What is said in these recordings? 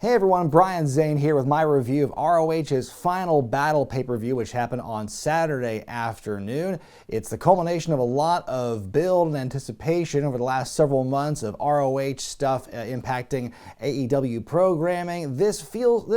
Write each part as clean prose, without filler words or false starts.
Hey everyone, Brian Zane here with my review of ROH's Final Battle pay-per-view, which happened on Saturday afternoon. It's the culmination of a lot of build and anticipation over the last several months of ROH stuff impacting AEW programming. This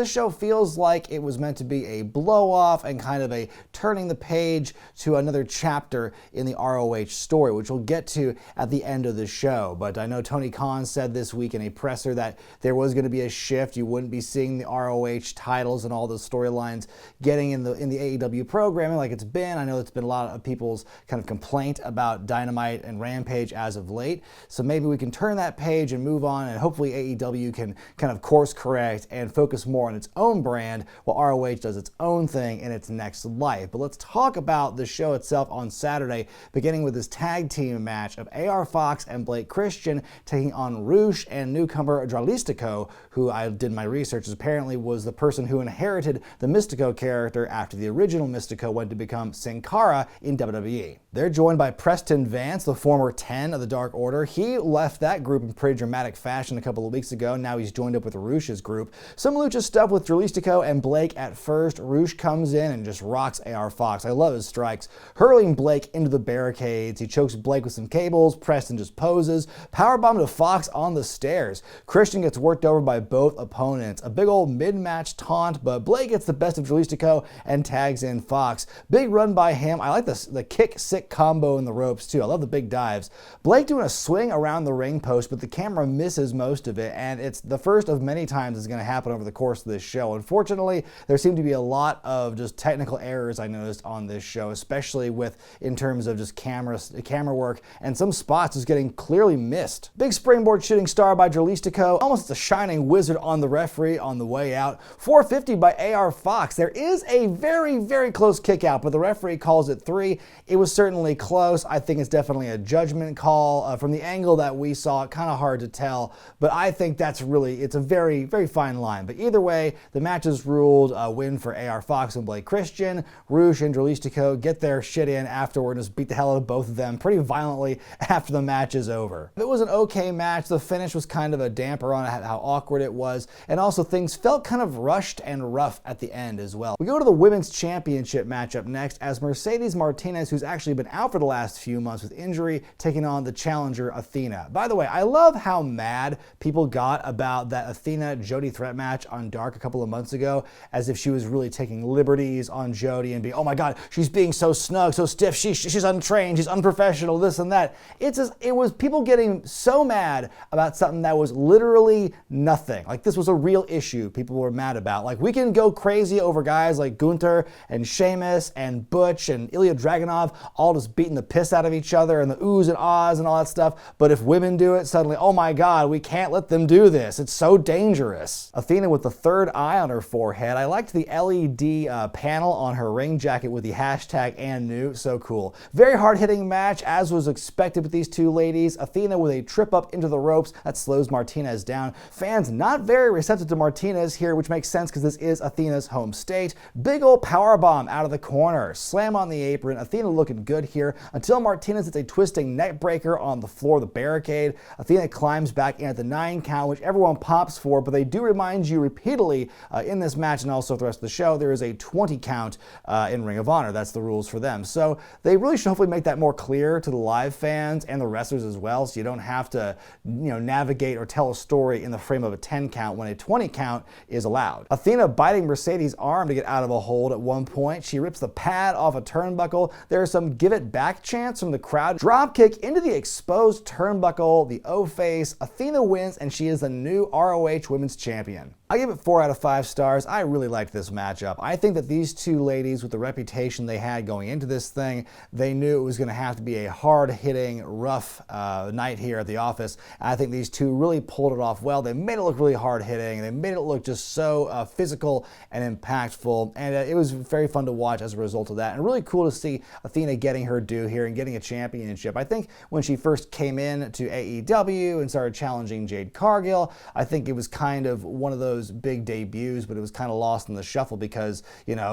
show feels like it was meant to be a blow-off and kind of a turning the page to another chapter in the ROH story, which we'll get to at the end of the show. But I know Tony Khan said this week in a presser that there was going to be a shift. You wouldn't be seeing the ROH titles and all those storylines getting in the AEW programming like it's been. I know it's been a lot of people's kind of complaint about Dynamite and Rampage as of late. So maybe we can turn that page and move on, and hopefully AEW can kind of course correct and focus more on its own brand while ROH does its own thing in its next life. But let's talk about the show itself on Saturday, beginning with this tag team match of AR Fox and Blake Christian taking on Rush and newcomer Dralistico, who I did my research apparently was the person who inherited the Mystico character after the original Mystico went to become Sin Cara in WWE. They're joined by Preston Vance, the former 10 of the Dark Order. He left that group in pretty dramatic fashion a couple of weeks ago. Now he's joined up with Rush's group. Some lucha stuff with Dralistico and Blake at first. Rush comes in and just rocks AR Fox. I love his strikes. Hurling Blake into the barricades. He chokes Blake with some cables. Preston just poses. Powerbomb to Fox on the stairs. Christian gets worked over by both opponents. A big old mid-match taunt, but Blake gets the best of Dralistico and tags in Fox. Big run by him. I like the kick-sick combo in the ropes too. I love the big dives. Blake doing a swing around the ring post, but the camera misses most of it, and it's the first of many times it's going to happen over the course of this show. Unfortunately, there seem to be a lot of just technical errors I noticed on this show, especially in terms of just camera work, and some spots is getting clearly missed. Big springboard shooting star by Dralistico, almost a shining wizard on the referee on the way out. 450 by AR Fox. There is a very, very close kick out, but the referee calls it 3. It was certainly close. I think it's definitely a judgment call. From the angle that we saw, kind of hard to tell, but I think it's a very, very fine line. But either way, the match is ruled a win for AR Fox and Blake Christian. Rush and Dralistico get their shit in afterward and just beat the hell out of both of them pretty violently after the match is over. It was an okay match. The finish was kind of a damper on how awkward it was, and also things felt kind of rushed and rough at the end as well. We go to the Women's Championship matchup next as Mercedes Martinez, who's actually been out for the last few months with injury, taking on the challenger Athena. By the way, I love how mad people got about that Athena-Jody threat match on Dark a couple of months ago, as if she was really taking liberties on Jody and being, oh my god, she's being so snug, so stiff, she's untrained, she's unprofessional, this and that. It was people getting so mad about something that was literally nothing. Like, this was a real issue people were mad about. Like, we can go crazy over guys like Gunther and Sheamus and Butch and Ilya Dragunov all just beating the piss out of each other and the oohs and ahs and all that stuff, but if women do it, suddenly, oh my god, we can't let them do this. It's so dangerous. Athena with the third eye on her forehead. I liked the LED panel on her ring jacket with the hashtag and new. So cool. Very hard-hitting match, as was expected with these two ladies. Athena with a trip up into the ropes that slows Martinez down. Fans not very receptive to Martinez here, which makes sense because this is Athena's home state. Big old powerbomb out of the corner. Slam on the apron. Athena looking good here until Martinez hits a twisting neck breaker on the floor of the barricade. Athena climbs back in at the 9 count, which everyone pops for, but they do remind you repeatedly in this match and also the rest of the show, there is a 20 count in Ring of Honor. That's the rules for them. So they really should hopefully make that more clear to the live fans and the wrestlers as well, so you don't have to navigate or tell a story in the frame of a 10 count when a 20 count is allowed. Athena biting Mercedes' arm to get out of a hold at one point. She rips the pad off a turnbuckle. There are some give it back chants from the crowd. Drop kick into the exposed turnbuckle, the O-face. Athena wins, and she is the new ROH Women's Champion. I give it 4 out of 5 stars. I really liked this matchup. I think that these two ladies, with the reputation they had going into this thing, they knew it was going to have to be a hard-hitting, rough night here at the office. And I think these two really pulled it off well. They made it look really hard-hitting. They made it look just so physical and impactful. And it was very fun to watch as a result of that. And really cool to see Athena getting her due here and getting a championship. I think when she first came in to AEW and started challenging Jade Cargill, I think it was kind of one of those big debuts, but it was kind of lost in the shuffle because,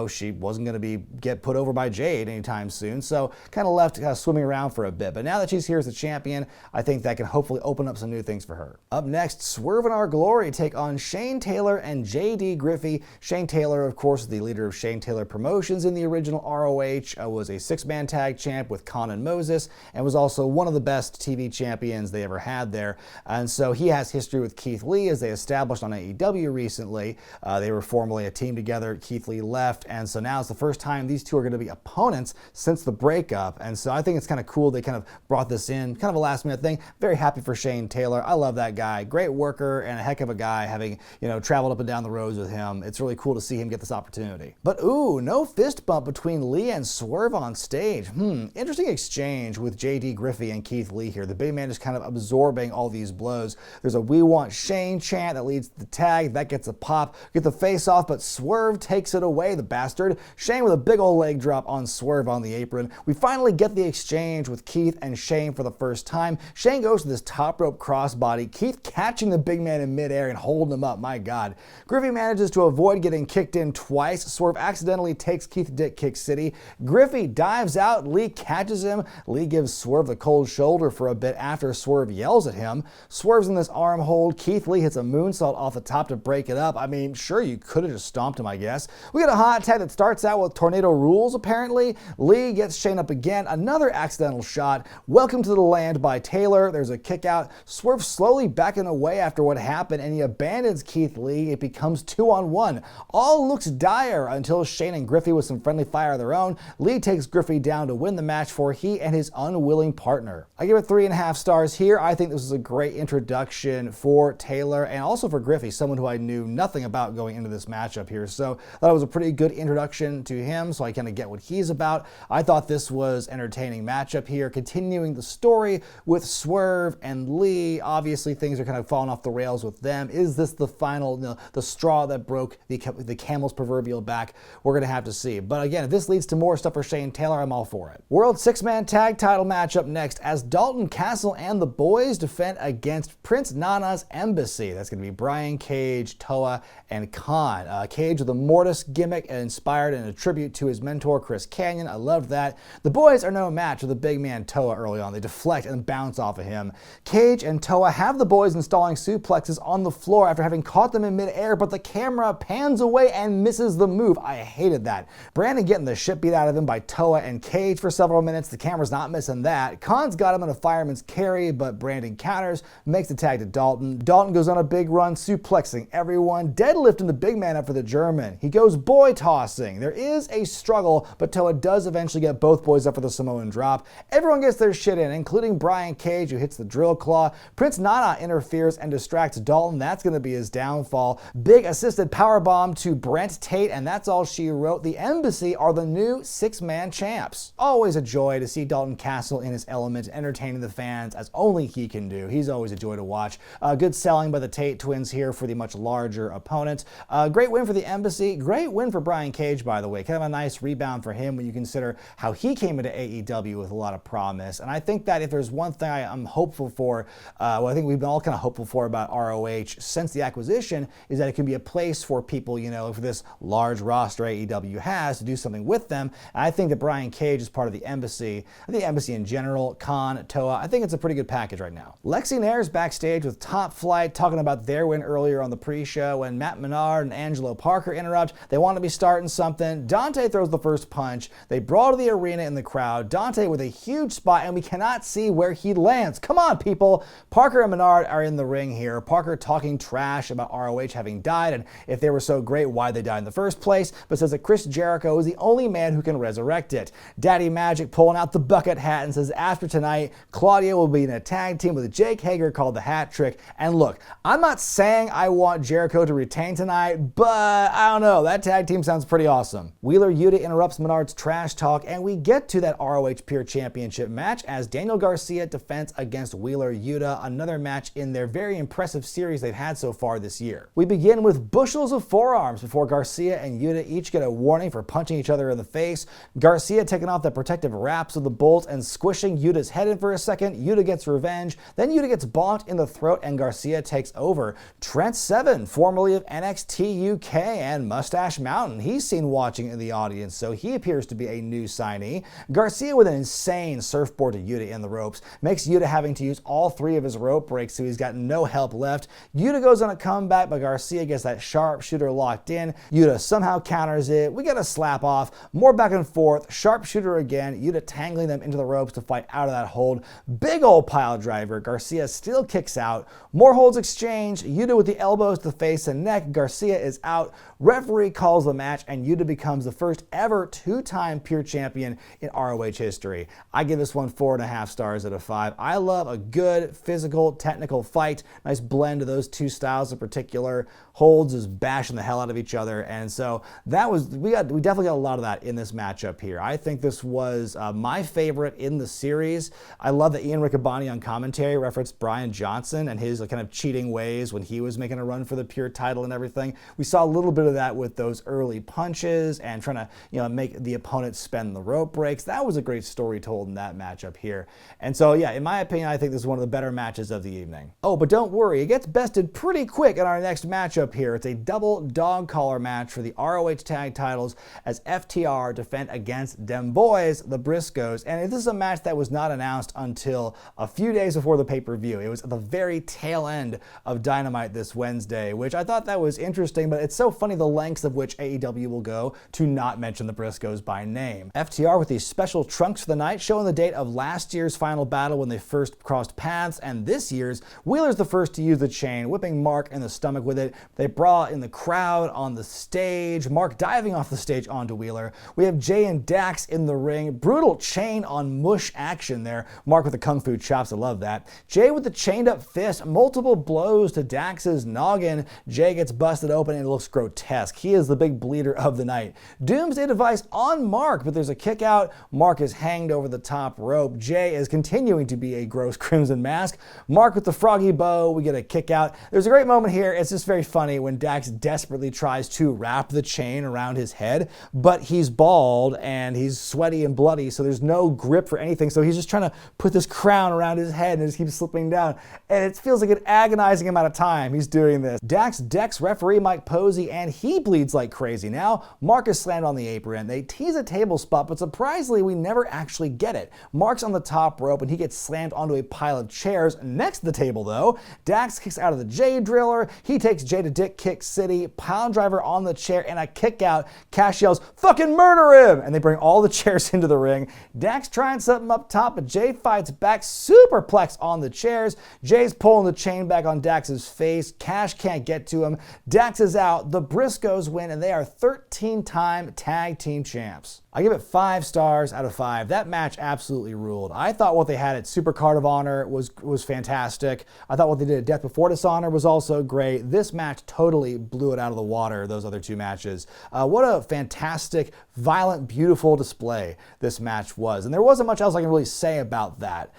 she wasn't going to get put over by Jade anytime soon. So kind of left swimming around for a bit. But now that she's here as the champion, I think that can hopefully open up some new things for her. Up next, Swerve and Our Glory take on Shane Taylor and J.D. Griffey. Shane Taylor, of course, the leader of Shane Taylor Promotions in the original ROH, was a six-man tag champ with Khan and Moses, and was also one of the best TV champions they ever had there. And so he has history with Keith Lee, as they established on AEW recently. They were formerly a team together. Keith Lee left, and so now it's the first time these two are going to be opponents since the breakup. And so I think it's kind of cool they kind of brought this in, kind of a last-minute thing. Very happy for Shane Taylor. I love that guy. Great worker and a heck of a guy, having, traveled up and down the roads with him. It's really cool to see him get this opportunity. But ooh, no fist bump between Lee and Swerve on stage. Interesting exchange with J.D. Griffey and Keith Lee here. The big man is kind of absorbing all these blows. There's a "We Want Shane" chant that leads to the tag. That gets a pop. Get the face off, but Swerve takes it away, the bastard. Shane with a big old leg drop on Swerve on the apron. We finally get the exchange with Keith and Shane for the first time. Shane goes to this top rope crossbody. Keith catching the big man in midair and holding him up. My God. Griffey manages to avoid getting kicked in twice. Swerve accidentally takes Keith Dick Kick City. Griffey dives out. Lee catches him. Lee gives Swerve the cold shoulder for a bit after Swerve yells at him. Swerve's in this arm hold. Keith Lee hits a moonsault off the top to break it up. I mean, sure, you could have just stomped him, I guess. We get a hot tag that starts out with tornado rules, apparently. Lee gets Shane up again. Another accidental shot. Welcome to the land by Taylor. There's a kick out. Swerve slowly backing away after what happened, and he abandons Keith Lee. It becomes 2-on-1. All looks dire until Shane and Griffey, with some friendly fire of their own, Lee takes Griffey down to win the match for he and his unwilling partner. I give it 3.5 stars here. I think this was a great introduction for Taylor and also for Griffey, someone who I knew nothing about going into this matchup here. So I thought it was a pretty good introduction to him, so I kind of get what he's about. I thought this was an entertaining matchup here, continuing the story with Swerve and Lee. Obviously, things are kind of falling off the rails with them. Is this the final, the straw that broke the camel's proverbial back? We're going to have to see. But again, if this leads to more stuff for Shane Taylor, I'm all for it. World six-man tag title matchup next, as Dalton, Castle, and the boys defend against Prince Nana's Embassy. That's going to be Brian Cage, Toa, and Khan. Cage with a mortis gimmick inspired and a tribute to his mentor, Chris Kanyon. I loved that. The boys are no match with the big man Toa early on. They deflect and bounce off of him. Cage and Toa have the boys installing suplexes on the floor after having caught them in midair, but the camera pans away and misses the move. I hated that. Brandon getting the shit beat out of him by Toa and Cage for several minutes. The camera's not missing that. Khan's got him in a fireman's carry, but Brandon counters, makes the tag to Dalton. Dalton goes on a big run, suplexing everyone, deadlifting the big man up for the German. He goes boy tossing. There is a struggle, but Toa does eventually get both boys up for the Samoan drop. Everyone gets their shit in, including Brian Cage, who hits the drill claw. Prince Nana interferes and distracts Dalton. That's going to be his downfall. Big assisted powerbomb to Brent Tate, and that's all she wrote. The Embassy are the new six-man champs. Always a joy to see Dalton Castle in his element, entertaining the fans as only he can do. He's always a joy to watch. Good selling by the Tate twins here for the much larger opponent. Great win for the Embassy. Great win for Brian Cage, by the way. Kind of a nice rebound for him when you consider how he came into AEW with a lot of promise. And I think that if there's one thing I'm hopeful for, I think we've been all kind of hopeful for about ROH since the acquisition, is that it can be a place for people, for this large roster AEW has, to do something with them. And I think that Brian Cage is part of the Embassy. I think the Embassy in general, Khan, Toa, I think it's a pretty good package right now. Lexi Nair's backstage with Top Flight, talking about their win earlier on the pre-show, and Matt Menard and Angelo Parker interrupt. They want to be starting something. Dante throws the first punch. They brawl to the arena in the crowd. Dante with a huge spot, and we cannot see where he lands. Come on, people. Parker and Menard are in the ring here. Parker talking trash about ROH having died, and if they were so great, why they died in the first place, but says that Chris Jericho is the only man who can resurrect it. Daddy Magic pulling out the bucket hat and says after tonight, Claudio will be in a tag team with Jake Hager called the Hat Trick. And look, I'm not saying I want Jericho to retain tonight, but I don't know, that tag team sounds pretty awesome. Wheeler Yuta interrupts Menard's trash talk, and we get to that ROH Pure Championship match as Daniel Garcia defends against Wheeler Yuta, another match in their very impressive series they've had so far this year. We begin with bushels of forearms before Garcia and Yuta each get a warning for punching each other in the face. Garcia taking off the protective wraps of the Bolt and squishing Yuta's head in for a second. Yuta gets revenge. Then Yuta gets bonked in the throat and Garcia takes over. Trent Seven, formerly of NXT UK and Mustache Mountain, he's seen watching in the audience, so he appears to be a new signee. Garcia with an insane surfboard to Yuta in the ropes, makes Yuta having to use all three of his rope breaks, so he's got no help left. Yuta goes on a comeback, but Garcia gets that sharpshooter locked in. Yuta somehow counters it. We get a slap off. More back and forth. Sharpshooter again. Yuta tangling them into the ropes to fight out of that hold. Big old pile driver. Garcia still kicks out. More holds exchanged. Yuta with the elbows to the face and neck. Garcia is out. Referee calls the match, and Yuta becomes the first ever two-time pure champion in ROH history. I give this one 4.5 stars out of 5. I love a good physical, technical fight. Nice blend of those two styles in particular. Holds is bashing the hell out of each other, and so that was we definitely got a lot of that in this matchup here. I think this was my favorite in the series. I love that Ian Riccaboni on commentary referenced Brian Johnson and his kind of cheating ways when he was making a run for the pure title and everything. We saw a little bit of that with those early punches and trying to make the opponent spend the rope breaks. That was a great story told in that matchup here. And so yeah, in my opinion, I think this is one of the better matches of the evening. Oh, but don't worry, it gets bested pretty quick in our next matchup here. It's a double dog collar match for the ROH tag titles as FTR defend against them boys, the Briscoes. And this is a match that was not announced until a few days before the pay-per-view. It was at the very tail end of Dynamite this Wednesday, which I thought that was interesting, but it's so funny the lengths of which AEW will go to not mention the Briscoes by name. FTR with these special trunks for the night, showing the date of last year's final battle when they first crossed paths, and this year's, Wheeler's the first to use the chain, whipping Mark in the stomach with it. They brawl in the crowd, on the stage, Mark diving off the stage onto Wheeler. We have Jay and Dax in the ring. Brutal chain on mush action there. Mark with the kung fu chops, I love that. Jay with the chained up fist, multiple blows to Dax's noggin. Jay gets busted open and it looks grotesque. He is the big bleeder of the night. Doomsday device on Mark, but there's a kick out. Mark is hanged over the top rope. Jay is continuing to be a gross crimson mask. Mark with the froggy bow. We get a kick out. There's a great moment here. It's just very funny when Dax desperately tries to wrap the chain around his head, but he's bald and he's sweaty and bloody, so there's no grip for anything. So he's just trying to put this crown around his head and it just keeps slipping down. And it feels like an agonizing amount of time he's doing this. Dax decks referee Mike Posey and he bleeds like crazy. Now, Mark is slammed on the apron. They tease a table spot, but surprisingly, we never actually get it. Mark's on the top rope and he gets slammed onto a pile of chairs next to the table though. Dax kicks out of the J Driller. He takes Jay to Dick Kick City, pile driver on the chair and a kick out. Cash yells, "Fucking murder him!" And they bring all the chairs into the ring. Dax trying something up top, but Jay fights back, superplex on the chairs. Jay's pulling the chain back on Dax's face. Cash can't get to him. Dax is out. The Briscoes win and they are 13-time tag team champs. I give it 5 stars out of 5. That match absolutely ruled. I thought what they had at Super Card of Honor was fantastic. I thought what they did at Death Before Dishonor was also great. This match totally blew it out of the water, those other two matches. What a fantastic, violent, beautiful display this match was. And there wasn't much else I can really say about that.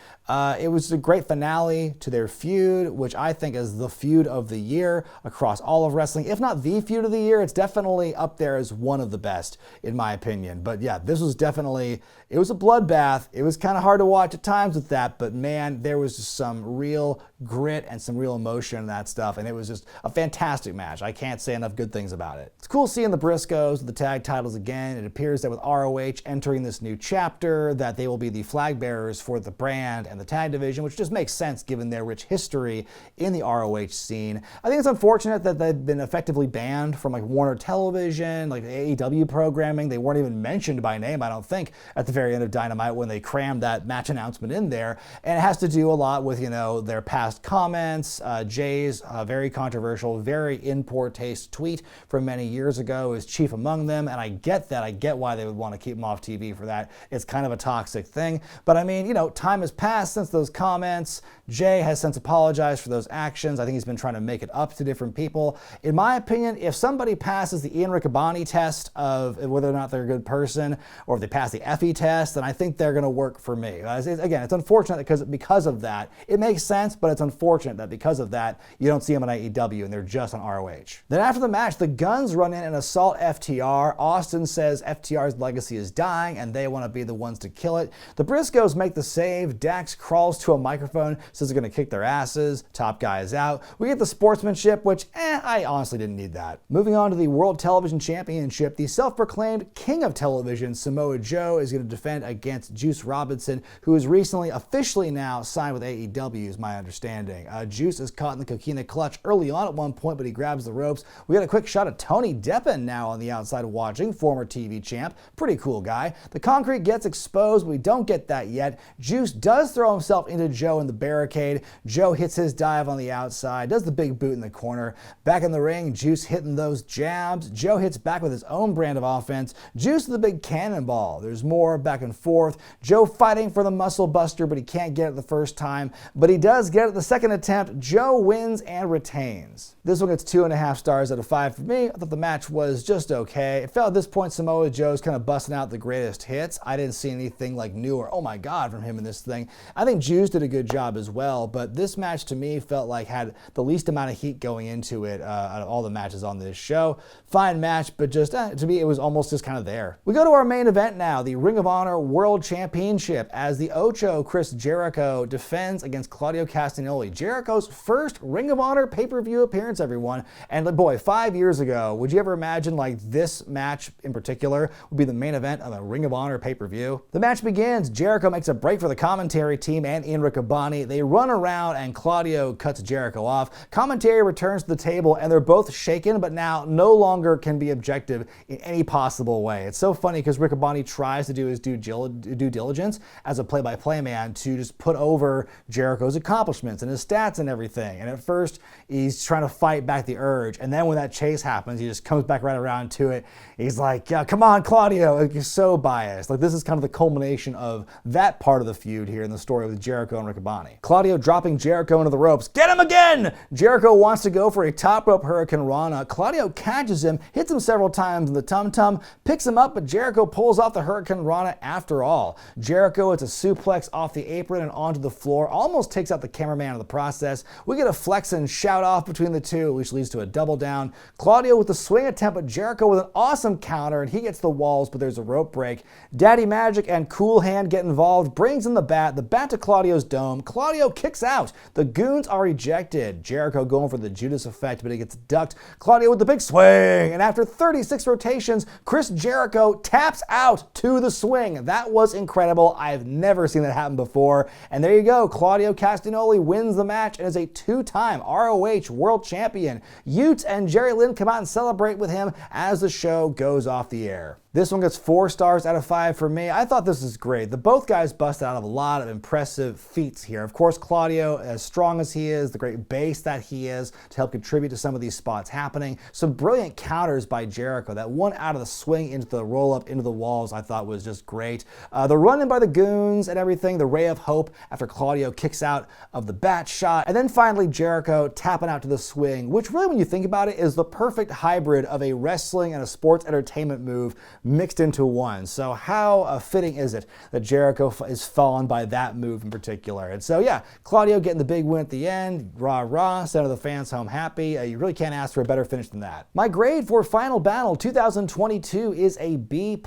It was a great finale to their feud, which I think is the feud of the year across all of wrestling. If not the feud of the year, it's definitely up there as one of the best, in my opinion. But yeah, this was definitely, it was a bloodbath. It was kind of hard to watch at times with that, but man, there was just some real grit and some real emotion in that stuff, and it was just a fantastic match. I can't say enough good things about it. It's cool seeing the Briscoes with the tag titles again. It appears that with ROH entering this new chapter, that they will be the flag bearers for the brand and the tag division, which just makes sense given their rich history in the ROH scene. I think it's unfortunate that they've been effectively banned from like Warner Television, like AEW programming. They weren't even mentioned by name, I don't think, at the very end of Dynamite when they crammed that match announcement in there. And it has to do a lot with, their past comments. Jay's very controversial, very in poor taste tweet from many years ago is chief among them. And I get that. I get why they would want to keep him off TV for that. It's kind of a toxic thing. But I mean, time has passed since those comments. Jay has since apologized for those actions. I think he's been trying to make it up to different people. In my opinion, if somebody passes the Ian Riccaboni test of whether or not they're a good person, or if they pass the Effie test, then I think they're going to work for me. Again, it's unfortunate because of that. It makes sense, but it's unfortunate that because of that, you don't see them on AEW and they're just on ROH. Then after the match, the Guns run in and assault FTR. Austin says FTR's legacy is dying and they want to be the ones to kill it. The Briscoes make the save. Dax crawls to a microphone, says they're going to kick their asses. Top guy is out. We get the sportsmanship, which I honestly didn't need that. Moving on to the World Television Championship, the self-proclaimed king of television, Samoa Joe, is going to defend against Juice Robinson, who is recently officially now signed with AEW, is my understanding. outstanding. Juice is caught in the coquina clutch early on at one point, but he grabs the ropes. We got a quick shot of Tony Deppen now on the outside watching, former TV champ. Pretty cool guy. The concrete gets exposed, but we don't get that yet. Juice does throw himself into Joe in the barricade. Joe hits his dive on the outside, does the big boot in the corner. Back in the ring, Juice hitting those jabs. Joe hits back with his own brand of offense. Juice with the big cannonball. There's more back and forth. Joe fighting for the muscle buster, but he can't get it the first time. But he does get it the second attempt. Joe wins and retains. This one gets 2.5 stars out of 5 for me. I thought the match was just okay. It felt at this point Samoa Joe's kind of busting out the greatest hits. I didn't see anything like new or oh my god from him in this thing. I think Juice did a good job as well, but this match to me felt like had the least amount of heat going into it out of all the matches on this show. Fine match, but just to me it was almost just kind of there. We go to our main event now, the Ring of Honor World Championship, as the Ocho Chris Jericho defends against Claudio Castagnoli. Jericho's first Ring of Honor pay-per-view appearance, everyone. And boy, 5 years ago, would you ever imagine like this match in particular would be the main event of a Ring of Honor pay-per-view? The match begins. Jericho makes a break for the commentary team and Ian Riccaboni. They run around and Claudio cuts Jericho off. Commentary returns to the table and they're both shaken, but now no longer can be objective in any possible way. It's so funny because Riccaboni tries to do his due diligence as a play-by-play man to just put over Jericho's accomplishments and his stats and everything. And at first, he's trying to fight back the urge. And then when that chase happens, he just comes back right around to it. He's like, yeah, come on, Claudio. Like, he's so biased. Like, this is kind of the culmination of that part of the feud here in the story with Jericho and Riccaboni. Claudio dropping Jericho into the ropes. Get him again! Jericho wants to go for a top rope Hurricane Rana. Claudio catches him, hits him several times in the tum-tum, picks him up, but Jericho pulls off the Hurricane Rana after all. Jericho hits a suplex off the apron and onto the floor, almost takes out the cameraman in the process. We get a flex and shout off between the two, which leads to a double down. Claudio with the swing attempt, but Jericho with an awesome counter, and he gets the walls, but there's a rope break. Daddy Magic and Cool Hand get involved, brings in the bat to Claudio's dome. Claudio kicks out. The goons are ejected. Jericho going for the Judas effect, but he gets ducked. Claudio with the big swing, and after 36 rotations, Chris Jericho taps out to the swing. That was incredible. I've never seen that happen before. And there you go. Claudio Castagnoli wins the match and is a two-time ROH World Champion. Yuta and Jerry Lynn come out and celebrate with him as the show goes off the air. This one gets 4 stars out of 5 for me. I thought this was great. Both guys busted out of a lot of impressive feats here. Of course, Claudio, as strong as he is, the great base that he is to help contribute to some of these spots happening. Some brilliant counters by Jericho. That one out of the swing into the roll-up into the walls I thought was just great. The run-in by the goons and everything, the ray of hope after Claudio kicks out of the bat shot. And then finally Jericho tapping out to the swing, which really, when you think about it, is the perfect hybrid of a wrestling and a sports entertainment move mixed into one. So how fitting is it that Jericho is fallen by that move in particular? And so yeah, Claudio getting the big win at the end, rah rah, send the fans home happy. You really can't ask for a better finish than that. My grade for Final Battle 2022 is a B+.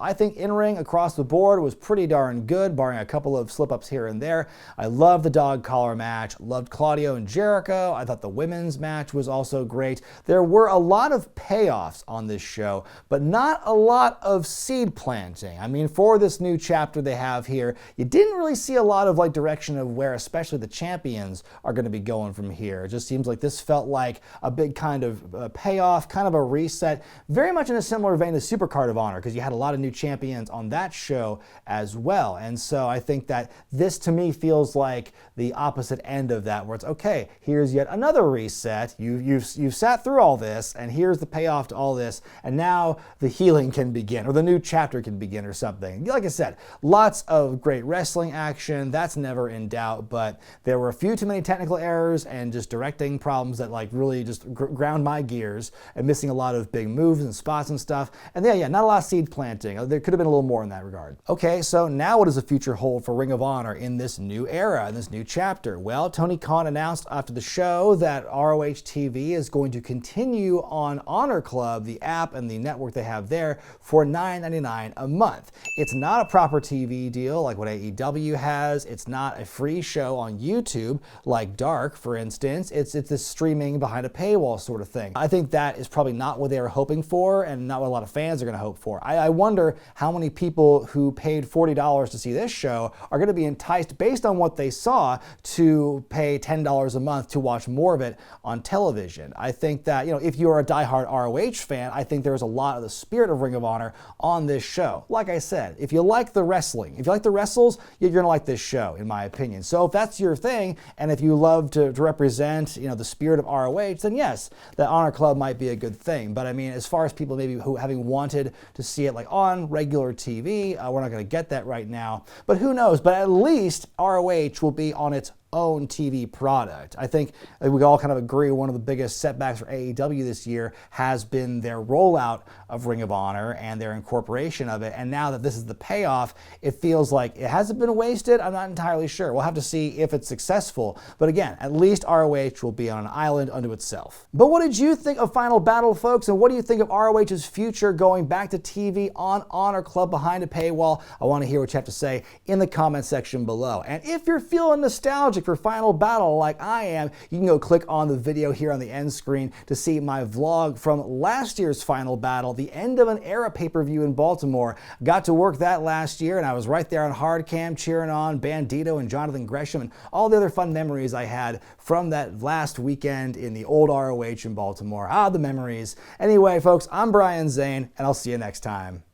I think in-ring across the board was pretty darn good, barring a couple of slip-ups here and there. I loved the dog collar match, loved Claudio and Jericho. I thought the women's match was also great. There were a lot of payoffs on this show, but not a lot of seed planting. I mean, for this new chapter they have here, you didn't really see a lot of like direction of where especially the champions are going to be going from here. It just seems like this felt like a big kind of payoff, kind of a reset, very much in a similar vein to Supercard of Honor, because you had a lot of new champions on that show as well. And so I think that this to me feels like the opposite end of that, where it's okay, here's yet another reset. You've sat through all this, and here's the payoff to all this, and now the healing can begin, or the new chapter can begin, or something. Like I said, lots of great wrestling action, that's never in doubt, but there were a few too many technical errors and just directing problems that like really just ground my gears, and missing a lot of big moves and spots and stuff. And yeah, not a lot of seed planting. There could have been a little more in that regard. Okay, so now what does the future hold for Ring of Honor in this new era, in this new chapter? Well, Tony Khan announced after the show that ROH TV is going to continue on Honor Club, the app and the network they have there, for $9.99 a month. It's not a proper TV deal like what AEW has. It's not a free show on YouTube like Dark, for instance. It's this streaming behind a paywall sort of thing. I think that is probably not what they were hoping for and not what a lot of fans are going to hope for. I wonder how many people who paid $40 to see this show are going to be enticed based on what they saw to pay $10 a month to watch more of it on television. I think that, if you're a diehard ROH fan, I think there's a lot of the spirit of Ring of Honor on this show. Like I said, if you like the wrestling, if you like the wrestles, you're going to like this show, in my opinion. So if that's your thing, and if you love to represent, the spirit of ROH, then yes, the Honor Club might be a good thing. But I mean, as far as people maybe who having wanted to see it like on regular TV, we're not going to get that right now. But who knows? But at least ROH will be on its own TV product. I think we all kind of agree one of the biggest setbacks for AEW this year has been their rollout of Ring of Honor and their incorporation of it. And now that this is the payoff, it feels like it hasn't been wasted. I'm not entirely sure. We'll have to see if it's successful. But again, at least ROH will be on an island unto itself. But what did you think of Final Battle, folks? And what do you think of ROH's future going back to TV on Honor Club behind a paywall? I want to hear what you have to say in the comment section below. And if you're feeling nostalgic for Final Battle like I am, you can go click on the video here on the end screen to see my vlog from last year's Final Battle, the end of an era pay-per-view in Baltimore. Got to work that last year, and I was right there on hard cam cheering on Bandito and Jonathan Gresham and all the other fun memories I had from that last weekend in the old ROH in Baltimore. The memories. Anyway, folks, I'm Brian Zane, and I'll see you next time.